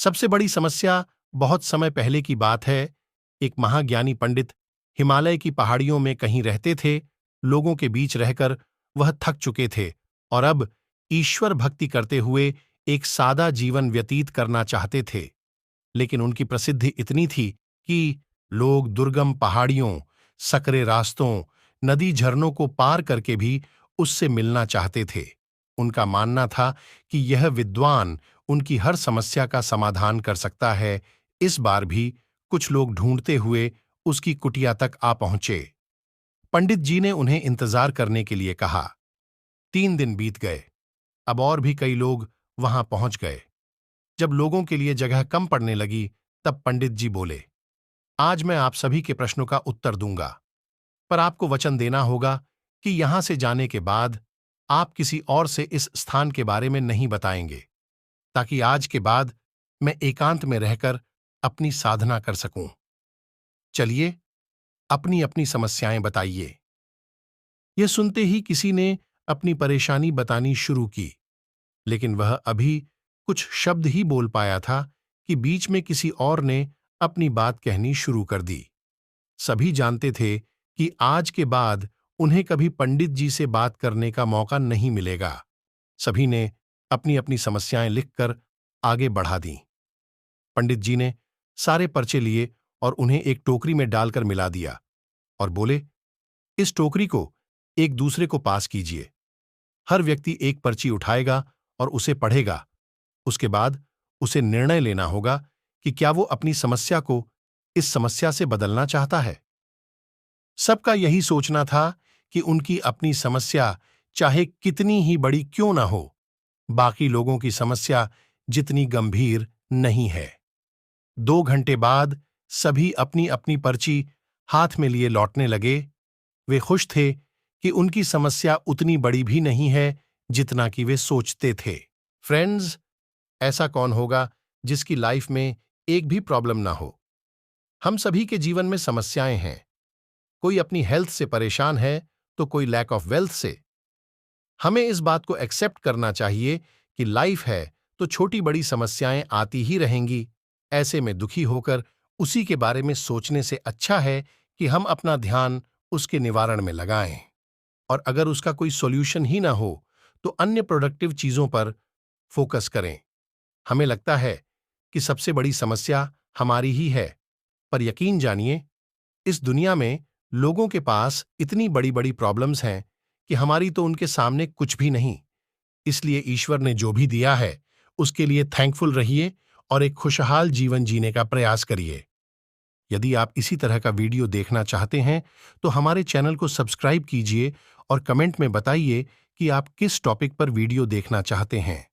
सबसे बड़ी समस्या बहुत समय पहले की बात है। एक महाज्ञानी पंडित हिमालय की पहाड़ियों में कहीं रहते थे। लोगों के बीच रहकर वह थक चुके थे और अब ईश्वर भक्ति करते हुए एक सादा जीवन व्यतीत करना चाहते थे। लेकिन उनकी प्रसिद्धि इतनी थी कि लोग दुर्गम पहाड़ियों, सकरे रास्तों, नदी झरनों को पार करके भी उससे मिलना चाहते थे। उनका मानना था कि यह विद्वान उनकी हर समस्या का समाधान कर सकता है। इस बार भी कुछ लोग ढूंढते हुए उसकी कुटिया तक आ पहुंचे। पंडित जी ने उन्हें इंतजार करने के लिए कहा। 3 दिन बीत गए। अब और भी कई लोग वहां पहुंच गए। जब लोगों के लिए जगह कम पड़ने लगी, तब पंडित जी बोले, आज मैं आप सभी के प्रश्नों का उत्तर दूंगा, पर आपको वचन देना होगा कि यहां से जाने के बाद आप किसी और से इस स्थान के बारे में नहीं बताएंगे, ताकि आज के बाद मैं एकांत में रहकर अपनी साधना कर सकूं। चलिए, अपनी अपनी समस्याएं बताइए। यह सुनते ही किसी ने अपनी परेशानी बतानी शुरू की, लेकिन वह अभी कुछ शब्द ही बोल पाया था कि बीच में किसी और ने अपनी बात कहनी शुरू कर दी। सभी जानते थे कि आज के बाद उन्हें कभी पंडित जी से बात करने का मौका नहीं मिलेगा। सभी ने अपनी अपनी समस्याएं लिखकर आगे बढ़ा दी। पंडित जी ने सारे पर्चे लिए और उन्हें एक टोकरी में डालकर मिला दिया और बोले, इस टोकरी को एक दूसरे को पास कीजिए। हर व्यक्ति एक पर्ची उठाएगा और उसे पढ़ेगा। उसके बाद उसे निर्णय लेना होगा कि क्या वो अपनी समस्या को इस समस्या से बदलना चाहता है। सबका यही सोचना था कि उनकी अपनी समस्या चाहे कितनी ही बड़ी क्यों ना हो, बाकी लोगों की समस्या जितनी गंभीर नहीं है। 2 घंटे बाद सभी अपनी अपनी पर्ची हाथ में लिए लौटने लगे। वे खुश थे कि उनकी समस्या उतनी बड़ी भी नहीं है जितना कि वे सोचते थे। फ्रेंड्स, ऐसा कौन होगा जिसकी लाइफ में एक भी प्रॉब्लम ना हो? हम सभी के जीवन में समस्याएं हैं। कोई अपनी हेल्थ से परेशान है तो कोई लैक ऑफ वेल्थ से। हमें इस बात को एक्सेप्ट करना चाहिए कि लाइफ है तो छोटी बड़ी समस्याएं आती ही रहेंगी। ऐसे में दुखी होकर उसी के बारे में सोचने से अच्छा है कि हम अपना ध्यान उसके निवारण में लगाएं, और अगर उसका कोई सॉल्यूशन ही ना हो तो अन्य प्रोडक्टिव चीजों पर फोकस करें। हमें लगता है कि सबसे बड़ी समस्या हमारी ही है, पर यकीन जानिए, इस दुनिया में लोगों के पास इतनी बड़ी बड़ी प्रॉब्लम्स हैं कि हमारी तो उनके सामने कुछ भी नहीं। इसलिए ईश्वर ने जो भी दिया है उसके लिए थैंकफुल रहिए और एक खुशहाल जीवन जीने का प्रयास करिए। यदि आप इसी तरह का वीडियो देखना चाहते हैं तो हमारे चैनल को सब्सक्राइब कीजिए और कमेंट में बताइए कि आप किस टॉपिक पर वीडियो देखना चाहते हैं।